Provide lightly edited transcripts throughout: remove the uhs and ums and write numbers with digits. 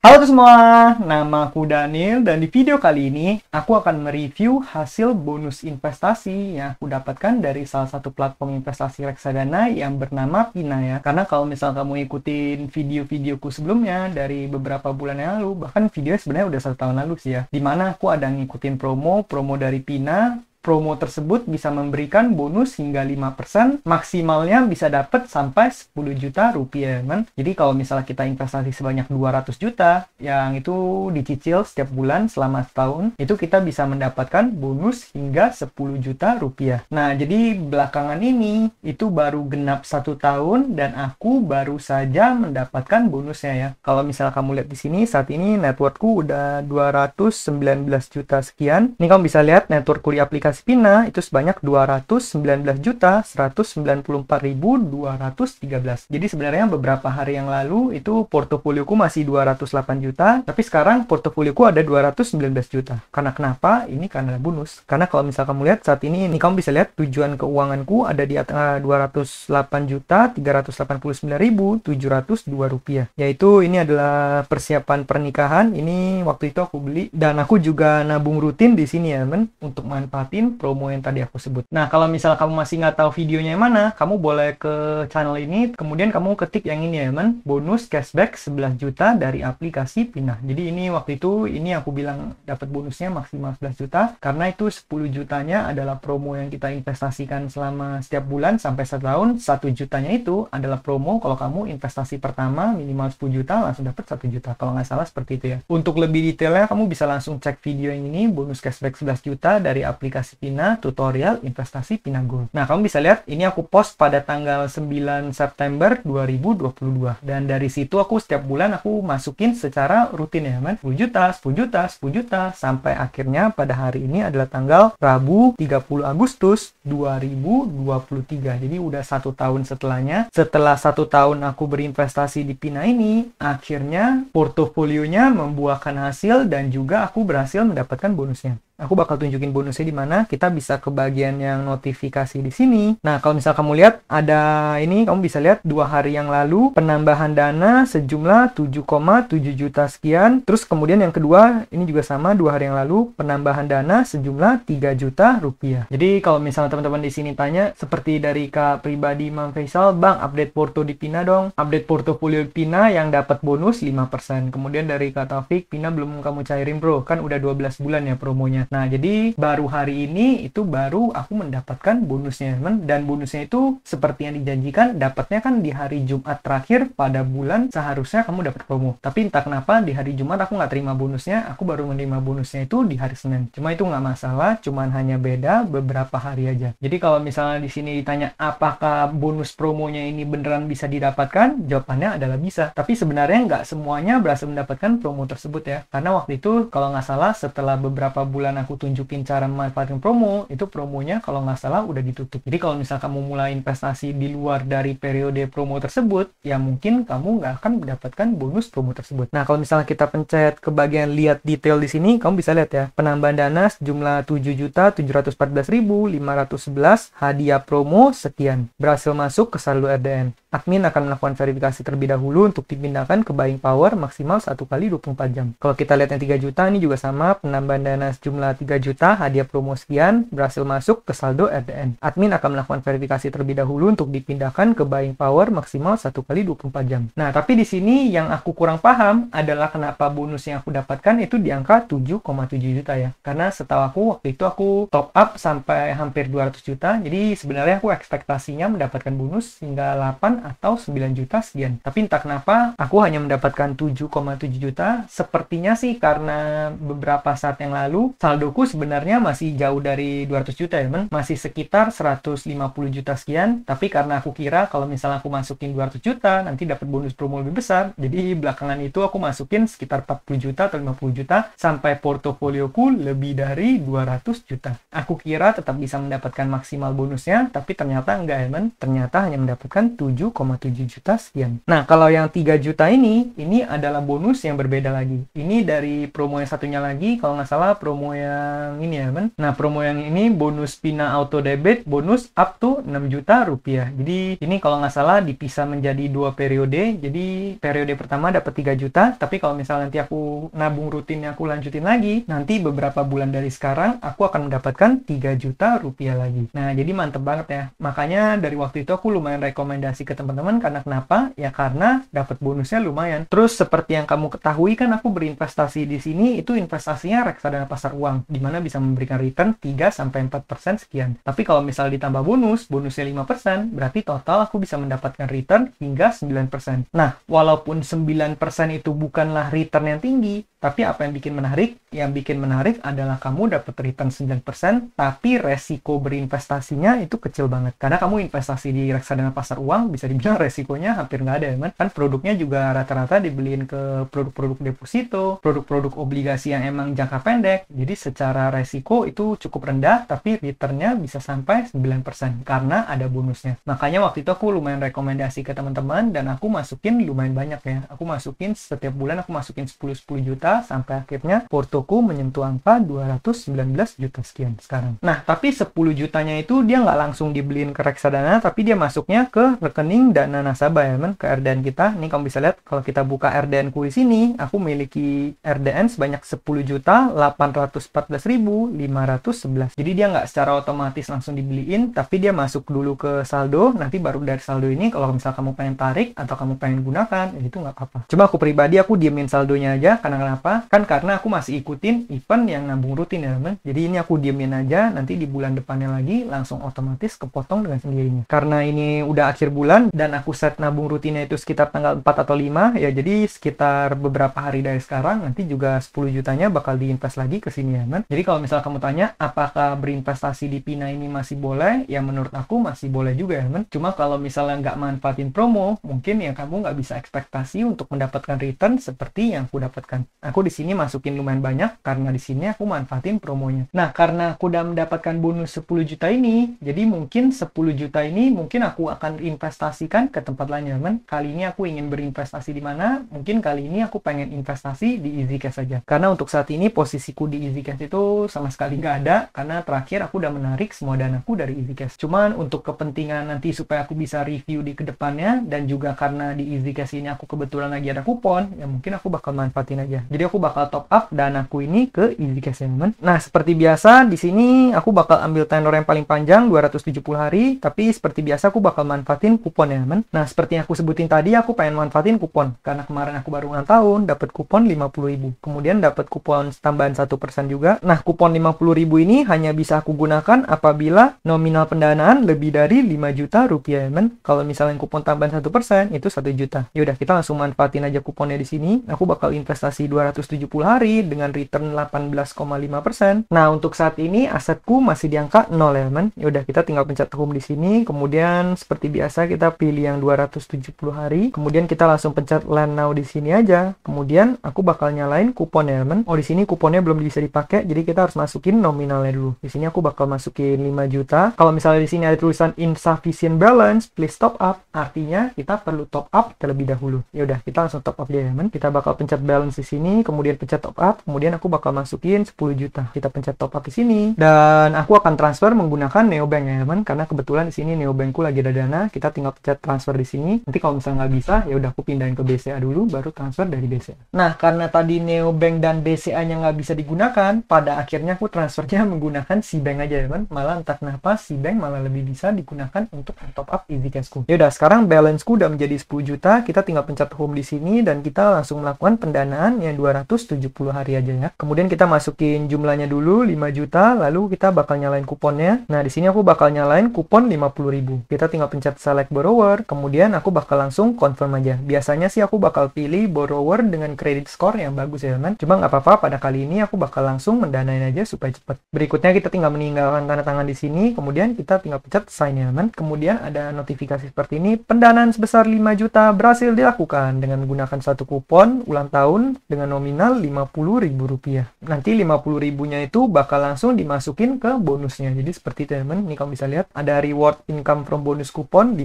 Halo semua, nama aku Daniel dan di video kali ini aku akan mereview hasil bonus investasi yang aku dapatkan dari salah satu platform investasi reksadana yang bernama Pina ya. Karena kalau misal kamu ikutin video-videoku sebelumnya dari beberapa bulan yang lalu, bahkan videonya sebenarnya udah 1 tahun lalu sih ya, dimana aku ada ngikutin promo dari Pina. Promo tersebut bisa memberikan bonus hingga 5%, maksimalnya bisa dapat sampai 10 juta rupiah, kan? Jadi kalau misalnya kita investasi sebanyak 200 juta, yang itu dicicil setiap bulan selama setahun, itu kita bisa mendapatkan bonus hingga 10 juta rupiah. Nah, jadi belakangan ini, itu baru genap 1 tahun, dan aku baru saja mendapatkan bonusnya ya. Kalau misalnya kamu lihat di sini, saat ini networkku udah 219 juta sekian. Ini kamu bisa lihat networkku di aplikasi Pina itu sebanyak 219.194.213. Jadi sebenarnya beberapa hari yang lalu itu portofolioku masih 208 juta, tapi sekarang portofolioku ada 219 juta. Karena kenapa? Ini karena bonus. Karena kalau misal kamu lihat saat ini kamu bisa lihat tujuan keuanganku ada di 208.389.702 rupiah. Yaitu ini adalah persiapan pernikahan. Ini waktu itu aku beli dan aku juga nabung rutin di sini ya, men, untuk manfaatin promo yang tadi aku sebut. Nah, kalau misal kamu masih nggak tahu videonya yang mana, kamu boleh ke channel ini, kemudian kamu ketik yang ini ya, men, bonus cashback 11 juta dari aplikasi Pina. Jadi ini waktu itu, ini aku bilang dapat bonusnya maksimal 11 juta, karena itu 10 jutanya adalah promo yang kita investasikan selama setiap bulan sampai 1 tahun. 1 jutanya itu adalah promo kalau kamu investasi pertama minimal 10 juta, langsung dapat 1 juta. Kalau nggak salah seperti itu ya. Untuk lebih detailnya, kamu bisa langsung cek video yang ini, bonus cashback 11 juta dari aplikasi Pina, tutorial investasi Pina Gold. Nah, kamu bisa lihat ini aku post pada tanggal 9 September 2022. Dan dari situ aku setiap bulan aku masukin secara rutin ya, man. 10 juta, 10 juta, 10 juta sampai akhirnya pada hari ini adalah tanggal Rabu 30 Agustus 2023. Jadi udah 1 tahun setelahnya. Setelah 1 tahun aku berinvestasi di Pina ini, akhirnya portofolionya membuahkan hasil dan juga aku berhasil mendapatkan bonusnya. Aku bakal tunjukin bonusnya di mana. Kita bisa ke bagian yang notifikasi di sini. Nah, kalau misal kamu lihat ada ini, kamu bisa lihat 2 hari yang lalu penambahan dana sejumlah 7,7 juta sekian. Terus kemudian yang kedua, ini juga sama 2 hari yang lalu penambahan dana sejumlah 3 juta rupiah. Jadi kalau misalnya teman-teman di sini tanya seperti dari Kak pribadi Mang Faisal, "Bang, update porto di Pina dong." Update portofolio Pina yang dapat bonus 5%. Kemudian dari Kak Taufik, "Pina belum kamu cairin, Bro. Kan udah 12 bulan ya promonya." Nah, jadi baru hari ini itu baru aku mendapatkan bonusnya, teman. Dan bonusnya itu seperti yang dijanjikan, dapatnya kan di hari Jumat terakhir pada bulan seharusnya kamu dapat promo. Tapi entah kenapa di hari Jumat aku nggak terima bonusnya, aku baru menerima bonusnya itu di hari Senin. Cuma itu nggak masalah, cuman hanya beda beberapa hari aja. Jadi kalau misalnya di sini ditanya apakah bonus promonya ini beneran bisa didapatkan, jawabannya adalah bisa. Tapi sebenarnya nggak semuanya berhasil mendapatkan promo tersebut ya. Karena waktu itu kalau nggak salah setelah beberapa bulan aku tunjukin cara memanfaatkan promo, itu promonya kalau nggak salah udah ditutup. Jadi kalau misal kamu mulai investasi di luar dari periode promo tersebut, ya mungkin kamu nggak akan mendapatkan bonus promo tersebut. Nah, kalau misalnya kita pencet ke bagian lihat detail di sini, kamu bisa lihat ya, penambahan dana sejumlah 7.714.511, hadiah promo sekian, berhasil masuk ke saldo RDN. Admin akan melakukan verifikasi terlebih dahulu untuk dipindahkan ke buying power maksimal 1 kali 24 jam. Kalau kita lihat yang 3 juta, ini juga sama, penambahan dana sejumlah 3 juta, hadiah promo sekian, berhasil masuk ke saldo RDN. Admin akan melakukan verifikasi terlebih dahulu untuk dipindahkan ke buying power maksimal 1 kali 24 jam. Nah, tapi di sini yang aku kurang paham adalah kenapa bonus yang aku dapatkan itu di angka 7,7 juta ya. Karena setahu aku, waktu itu aku top up sampai hampir 200 juta, jadi sebenarnya aku ekspektasinya mendapatkan bonus hingga 8 atau 9 juta sekian. Tapi entah kenapa aku hanya mendapatkan 7,7 juta. Sepertinya sih karena beberapa saat yang lalu saldoku sebenarnya masih jauh dari 200 juta ya, men. Masih sekitar 150 juta sekian. Tapi karena aku kira kalau misalnya aku masukin 200 juta nanti dapat bonus promo lebih besar. Jadi belakangan itu aku masukin sekitar 40 juta atau 50 juta sampai portofolioku lebih dari 200 juta. Aku kira tetap bisa mendapatkan maksimal bonusnya, tapi ternyata enggak ya, men. Ternyata hanya mendapatkan 7,7 1,7 juta sekian. Nah, kalau yang 3 juta ini adalah bonus yang berbeda lagi. Ini dari promo yang satunya lagi, kalau nggak salah promo yang ini ya, men. Nah, promo yang ini bonus Pina Auto Debit, bonus up to 6 juta rupiah. Jadi, ini kalau nggak salah dipisah menjadi 2 periode. Jadi, periode pertama dapat 3 juta, tapi kalau misalnya nanti aku nabung rutinnya aku lanjutin lagi, nanti beberapa bulan dari sekarang, aku akan mendapatkan 3 juta rupiah lagi. Nah, jadi mantep banget ya. Makanya dari waktu itu aku lumayan rekomendasi ke teman-teman, karena kenapa? Ya karena dapat bonusnya lumayan. Terus seperti yang kamu ketahui kan aku berinvestasi di sini, itu investasinya reksadana pasar uang, dimana bisa memberikan return 3-4% sekian. Tapi kalau misal ditambah bonusnya 5%, berarti total aku bisa mendapatkan return hingga 9%. Nah, walaupun 9% itu bukanlah return yang tinggi, tapi apa yang bikin menarik? Yang bikin menarik adalah kamu dapat return 9%, tapi resiko berinvestasinya itu kecil banget. Karena kamu investasi di reksadana pasar uang, bisa dibilang resikonya hampir nggak ada ya, kan? Produknya juga rata-rata dibeliin ke produk-produk deposito, produk-produk obligasi yang emang jangka pendek. Jadi secara resiko itu cukup rendah, tapi returnnya bisa sampai 9% karena ada bonusnya. Makanya waktu itu aku lumayan rekomendasi ke teman-teman, dan aku masukin lumayan banyak ya. Aku masukin setiap bulan, aku masukin 10 juta, sampai akhirnya portoku menyentuh angka 219 juta sekian sekarang. Nah, tapi 10 jutanya itu dia nggak langsung dibeliin ke reksadana, tapi dia masuknya ke rekening dana nasabah ya, men, ke RDN kita. Ini kamu bisa lihat kalau kita buka RDN ku di sini, aku miliki RDN sebanyak 10.814.511. Jadi dia nggak secara otomatis langsung dibeliin, tapi dia masuk dulu ke saldo, nanti baru dari saldo ini kalau misal kamu pengen tarik atau kamu pengen gunakan, ya itu nggak apa-apa. Cuma aku pribadi aku diemin saldonya aja, karena kenapa? Kan karena aku masih ikutin event yang nabung rutin ya, teman. Jadi ini aku diemin aja, nanti di bulan depannya lagi langsung otomatis kepotong dengan sendirinya. Karena ini udah akhir bulan dan aku set nabung rutinnya itu sekitar tanggal 4 atau 5, ya jadi sekitar beberapa hari dari sekarang nanti juga 10 jutanya bakal diinvest lagi ke sini ya, teman. Jadi kalau misal kamu tanya apakah berinvestasi di Pina ini masih boleh, ya menurut aku masih boleh juga ya, teman. Cuma kalau misalnya nggak manfaatin promo, mungkin ya kamu nggak bisa ekspektasi untuk mendapatkan return seperti yang aku dapatkan. Aku di sini masukin lumayan banyak karena di sini aku manfaatin promonya. Nah, karena aku udah mendapatkan bonus 10 juta ini, jadi mungkin 10 juta ini mungkin aku akan investasikan ke tempat lainnya, teman. Kali ini aku ingin berinvestasi di mana? Mungkin kali ini aku pengen investasi di EasyCash saja. Karena untuk saat ini posisiku di EasyCash itu sama sekali nggak ada, karena terakhir aku udah menarik semua danaku dari EasyCash. Cuman untuk kepentingan nanti supaya aku bisa review di kedepannya, dan juga karena di EasyCash ini aku kebetulan lagi ada kupon, ya mungkin aku bakal manfaatin aja. Jadi aku bakal top up danaku ini ke EasyCash ya, teman. Nah, seperti biasa di sini aku bakal ambil tenor yang paling panjang 270 hari, tapi seperti biasa aku bakal manfaatin kupon ya, teman. Nah, seperti yang aku sebutin tadi, aku pengen manfaatin kupon karena kemarin aku baru ulang tahun dapat kupon 50.000. Kemudian dapat kupon tambahan 1% juga. Nah, kupon 50.000 ini hanya bisa aku gunakan apabila nominal pendanaan lebih dari 5 juta rupiah, teman. Kalau misalnya kupon tambahan 1% itu 1 juta. Yaudah, kita langsung manfaatin aja kuponnya di sini. Aku bakal investasi 270 hari dengan return 18,5%. Nah, untuk saat ini asetku masih di angka 0 ya, teman. Yaudah, kita tinggal pencet home di sini. Kemudian seperti biasa kita pilih yang 270 hari. Kemudian kita langsung pencet land now di sini aja. Kemudian aku bakal nyalain kupon ya, teman. Oh, di sini kuponnya belum bisa dipakai, jadi kita harus masukin nominalnya dulu. Di sini aku bakal masukin 5 juta. Kalau misalnya di sini ada tulisan insufficient balance, please top up. Artinya kita perlu top up terlebih dahulu. Yaudah, kita langsung top up dia ya, teman. Kita bakal pencet balance di sini, kemudian pencet top up, kemudian aku bakal masukin 10 juta. Kita pencet top up di sini, dan aku akan transfer menggunakan Neobank ya, teman. Karena kebetulan di sini Neobankku lagi ada dana, kita tinggal pencet transfer di sini. Nanti kalau misalnya nggak bisa, ya udah aku pindahin ke BCA dulu, baru transfer dari BCA. Nah, karena tadi Neobank dan BCA-nya nggak bisa digunakan, pada akhirnya aku transfernya menggunakan Cbank aja ya, teman. Malah entah kenapa Cbank malah lebih bisa digunakan untuk top up EasyCashku. Ya udah, sekarang balance-ku udah menjadi 10 juta. Kita tinggal pencet home di sini dan kita langsung melakukan pendanaan yang 270 hari aja ya. Kemudian kita masukin jumlahnya dulu 5 juta, lalu kita bakal nyalain kuponnya. Nah, di sini aku bakal nyalain kupon 50.000. Kita tinggal pencet select borrower, kemudian aku bakal langsung confirm aja. Biasanya sih aku bakal pilih borrower dengan credit score yang bagus ya, teman. Cuma nggak apa-apa, pada kali ini aku bakal langsung mendanain aja supaya cepat. Berikutnya kita tinggal meninggalkan tanda tangan di sini, kemudian kita tinggal pencet sign ya, teman. Kemudian ada notifikasi seperti ini, pendanaan sebesar 5 juta berhasil dilakukan dengan menggunakan satu kupon ulang tahun dengan nominal Rp50.000. Nanti Rp50.000-nya itu bakal langsung dimasukin ke bonusnya. Jadi seperti itu, teman. Ini kamu bisa lihat ada reward income from bonus kupon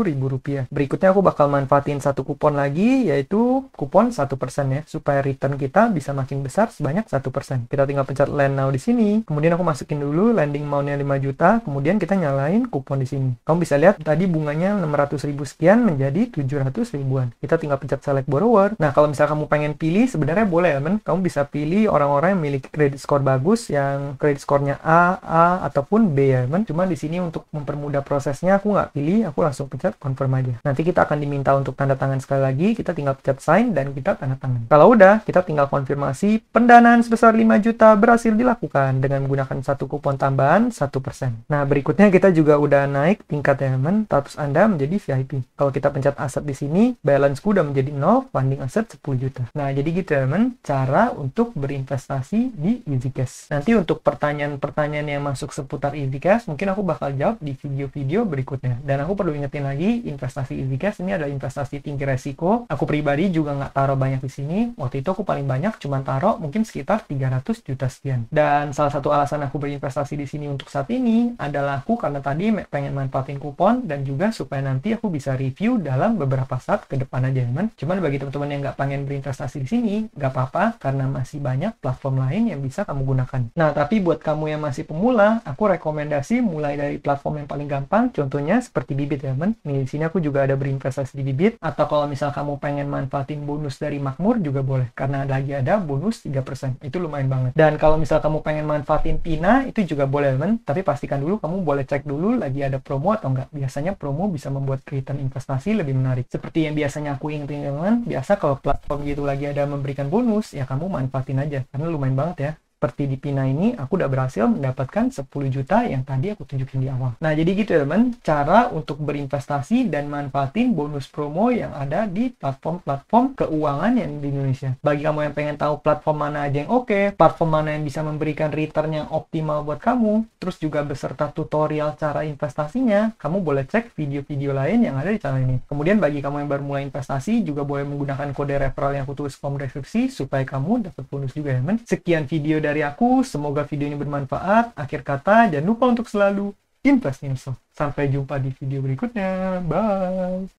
Rp10.000. Berikutnya aku bakal manfaatin satu kupon lagi, yaitu kupon 1% ya, supaya return kita bisa makin besar sebanyak 1%. Kita tinggal pencet land now di sini, kemudian aku masukin dulu landing amount-nya 5 juta, kemudian kita nyalain kupon di sini. Kamu bisa lihat tadi bunganya 600.000 sekian menjadi 700 ribuan. Kita tinggal pencet select borrower. Nah, kalau misalnya kamu pengen pilih, sebenarnya boleh ya, men. Kamu bisa pilih orang-orang yang memiliki kredit skor bagus, yang kredit skornya A ataupun B ya, men. Cuma di sini untuk mempermudah prosesnya aku nggak pilih, aku langsung pencet confirm aja. Nanti kita akan diminta untuk tanda tangan sekali lagi, kita tinggal pencet sign dan kita tanda tangan. Kalau udah, kita tinggal konfirmasi pendanaan sebesar 5 juta berhasil dilakukan dengan menggunakan satu kupon tambahan 1%. Nah, berikutnya kita juga udah naik tingkat ya, men. Status Anda menjadi VIP. Kalau kita pencet aset di sini, balanceku udah menjadi 0, funding aset 10 juta. Nah, jadi gitu ya, men, cara untuk berinvestasi di EasyCash. Nanti untuk pertanyaan-pertanyaan yang masuk seputar EasyCash, mungkin aku bakal jawab di video-video berikutnya. Dan aku perlu ingetin lagi, investasi EasyCash ini adalah investasi tinggi resiko. Aku pribadi juga nggak taruh banyak di sini. Waktu itu aku paling banyak cuma taruh mungkin sekitar 300 juta sekian. Dan salah satu alasan aku berinvestasi di sini untuk saat ini adalah aku karena tadi pengen manfaatin kupon dan juga supaya nanti aku bisa review dalam beberapa saat ke depan aja, teman. Cuman bagi teman-teman yang nggak pengen berinvestasi di sini, nggak apa-apa karena masih banyak platform lain yang bisa kamu gunakan. Nah, tapi buat kamu yang masih pemula, aku rekomendasi mulai dari platform yang paling gampang, contohnya seperti Bibit ya, teman. Nih, di sini aku juga ada berinvestasi di Bibit, atau kalau misal kamu pengen manfaatin bonus dari Makmur juga boleh, karena lagi ada bonus 3%. Itu lumayan banget. Dan kalau misal kamu pengen manfaatin Pina, itu juga boleh, teman. Tapi pastikan dulu kamu boleh cek dulu lagi ada promo atau enggak. Biasanya promo bisa membuat return investasi lebih menarik. Seperti yang biasanya aku ingetin, teman, biasa kalau platform gitu lagi ada memberikan bonus, ya kamu manfaatin aja, karena lumayan banget ya. Seperti di Pina ini, aku udah berhasil mendapatkan 10 juta yang tadi aku tunjukin di awal. Nah, jadi gitu ya, teman, cara untuk berinvestasi dan manfaatin bonus promo yang ada di platform-platform keuangan yang di Indonesia. Bagi kamu yang pengen tahu platform mana aja yang oke, platform mana yang bisa memberikan return yang optimal buat kamu, terus juga beserta tutorial cara investasinya, kamu boleh cek video-video lain yang ada di channel ini. Kemudian bagi kamu yang baru mulai investasi, juga boleh menggunakan kode referral yang aku tulis form deskripsi supaya kamu dapat bonus juga ya, teman. Sekian video dari aku, semoga video ini bermanfaat. Akhir kata, jangan lupa untuk selalu invest in yourself. Sampai jumpa di video berikutnya. Bye!